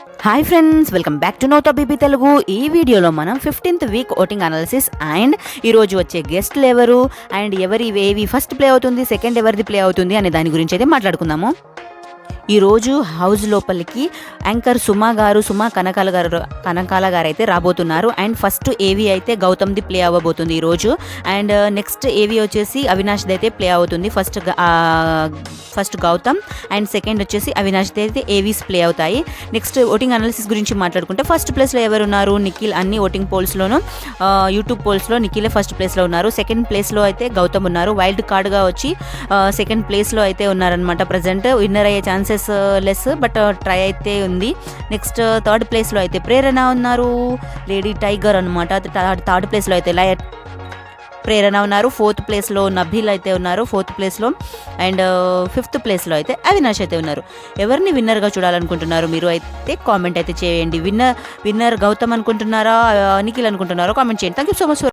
Hi friends, welcome back to నౌతా బీబీ తెలుగు. ఈ వీడియోలో మనం 15th week voting analysis and ఈరోజు వచ్చే గెస్ట్లు ఎవరు అండ్ ఎవరి ఏవి ఫస్ట్ ప్లే అవుతుంది, సెకండ్ ఎవరిది ప్లే అవుతుంది అనే దాని గురించి అయితే మాట్లాడుకుందాము. ఈరోజు హౌస్ లోపలికి యాంకర్ సుమా కనకాల గారు అయితే రాబోతున్నారు. అండ్ ఫస్ట్ ఏవి అయితే గౌతమ్ది ప్లే అవ్వబోతుంది ఈరోజు. అండ్ నెక్స్ట్ ఏవి వచ్చేసి అవినాష్ది అయితే ప్లే అవుతుంది. ఫస్ట్ గౌతమ్ అండ్ సెకండ్ వచ్చేసి అవినాష్ది అయితే ఏవీస్ ప్లే అవుతాయి. నెక్స్ట్ ఓటింగ్ అనాలిసిస్ గురించి మాట్లాడుకుంటే ఫస్ట్ ప్లేస్లో ఎవరున్నారు? నిఖిల్. అన్ని ఓటింగ్ పోల్స్లోనూ యూట్యూబ్ పోల్స్లో నిఖిలే ఫస్ట్ ప్లేస్లో ఉన్నారు. సెకండ్ ప్లేస్లో అయితే గౌతమ్ ఉన్నారు. వైల్డ్ కార్డ్గా వచ్చి సెకండ్ ప్లేస్లో అయితే ఉన్నారనమాట. ప్రజెంట్ విన్నర్ అయ్యే ఛాన్సెస్ లెస్, బట్ ట్రై అయితే ఉంది. నెక్స్ట్ థర్డ్ ప్లేస్లో అయితే ప్రేరణ ఉన్నారు, లేడీ టైగర్ అనమాట. థర్డ్ ప్లేస్లో అయితే ప్రేరణ ఉన్నారు. ఫోర్త్ ప్లేస్లో నబీల్ అయితే ఉన్నారు ఫోర్త్ ప్లేస్లో. అండ్ ఫిఫ్త్ ప్లేస్లో అయితే అవినాష్ అయితే ఉన్నారు. ఎవరిని విన్నర్గా చూడాలనుకుంటున్నారు మీరు అయితే కామెంట్ అయితే చేయండి. విన్నర్ గౌతమ్ అనుకుంటున్నారా, నిఖిల్ అనుకుంటున్నారా? కామెంట్ చేయండి. Thank you so much.